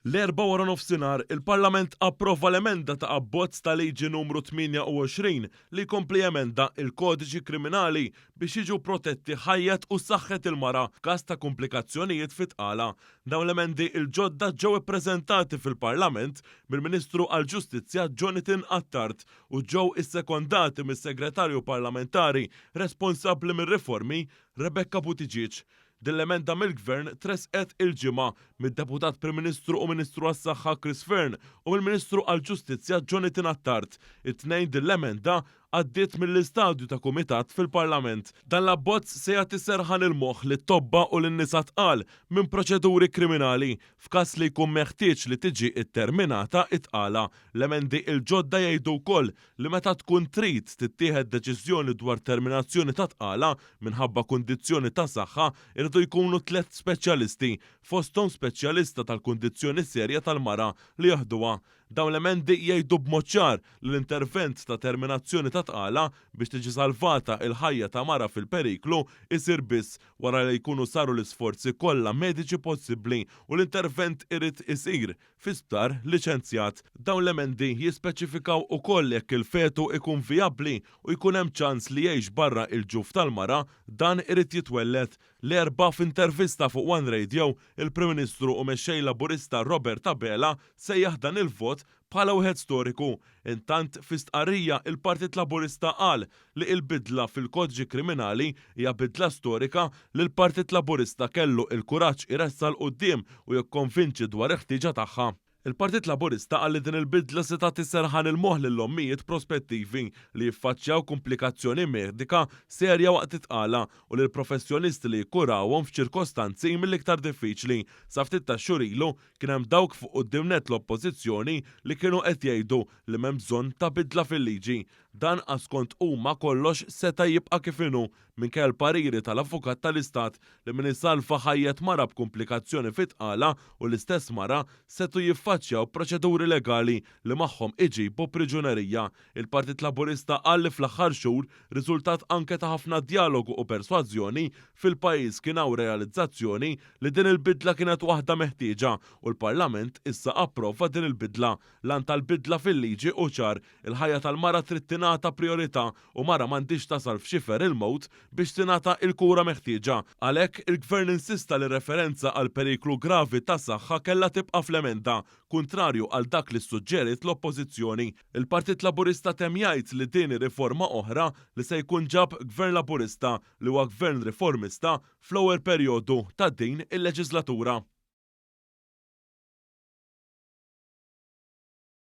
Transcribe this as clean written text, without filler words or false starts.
L-4 wara nofsinhar, il-Parlament approva l-emenda ta' abbozz ta' liġi numru 28 li jkompli emenda il-Kodiċi Kriminali biex jiġu protetti ħajjet u saħħet il-mara f'każ ta' komplikazzjonijiet fit-tqala. Dawn l-emendi il-ġodda ġew ippreżentati fil-Parlament mill-Ministru għall-Ġustizzja Jonathan Attard u ġew issekondati mis-Segretarju Parlamentari responsabbli mir-riformi Rebecca Buttigieg. Din l-emenda mill-Gvern tresqet il-ġimgħa mid-Deputat Prim Ministru u Ministru għas-Saħħa Chris Fearn u mill-Ministru għall-Ġustizzja Jonathan Attard. It-tnejn din l-emenda għaddiet mill-istadju ta' kumitat fil-Parlament. Dan l-abbozz se jagħti serħan il-moħħ lit-tobba u lin-nisa tqal minn proċeduri kriminali f'każ li jkun meħtieġ li tiġi terminata it-tqala. L-emendi il-ġodda jgħidu wkoll li meta tkun trid tittieħed deċiżjoni dwar terminazzjoni ta' tqala minħabba kundizzjoni ta' saħħa irdu jkunu 3 speċjalisti fosthom speċjalista tal-kundizzjoni serja tal-mara li jaħduha. Dawn l-emendi jgħidu b'mod ċar li l-intervent ta' terminazzjoni ta' tqala biex tiġi salvata il-ħajja ta' mara fil-periklu isir biss wara li jkunu saru l-isforzi kollha mediċi possibbli u l-intervent irid isir fi sptar liċenzjat. Dawn l-emendi jispeċifikaw ukoll jekk il-fetu ikun vijabbli u jkun hemm ċans li jgħix barra il-ġuf tal-mara dan irid jitwellet. L-4 f'intervista fuq One Radio, il-Prim Ministru u mexxej Laburista Robert Abela sejjaħ dan il-vot bħala wieħed storiku. Intant fi stqarrija il-Partit Laburista qal li l-bidla fil-Kodiċi Kriminali hija bidla storika li l-Partit Laburista kellu il-kuraġġ iressa l quddiem u jikkonvinċi dwar il-ħtieġa tagħha. Il-Partit Laburista qal li din il-bidla se tagħti serħan il-moħħ lill-ommijiet prospettivi li jiffaċċjaw komplikazzjoni medika serja waqt it-tqala u lil professjonisti li jkurawhom f'ċirkostanzi mill-iktar diffiċli. Sa ftit ta' xhur ilu kien hemm dawk fuq quddiem net l-Oppożizzjoni li kienu qed jgħidu li m'hemm bżonn ta' bidla fil-liġi. Dan skont huma kollox seta' jibqa' kif inhu minkejja l-pariri tal-Avukat tal-Istat li min isalfa ħajjet mara b'komplikazzjoni fit-tqala u l-istess mara setu jiffaċċjaw proċeduri legali li magħhom iġibu priġunerija. Il-Partit Laburista qal li fl-aħħar xhur riżultat anke ta' ħafna dijalogu u persważjoni fil-pajjiż kien hawn realizzazzjoni li din il-bidla kienet waħda meħtieġa u l-Parlament issa approva din il-bidla. Lan tal-bidla fil-liġi u ċar il-ħajja tal-mara trid tingħata priorità u mara m'għandix tasal f'xifer il-mowt biex tingħata il-kura meħtieġa. Għalhekk il-Gvern insista li referenza għal periklu gravi tas-saħħa kellha tibqa' fl-emenda, kuntrarju għal dak li suġġeriet l-Oppożizzjoni. Il-Partit Laburista temm jgħid li din riforma oħra li se jkun ġab Gvern Laburista li huwa Gvern riformista fl-ewwel perjodu ta' din il-leġislatura.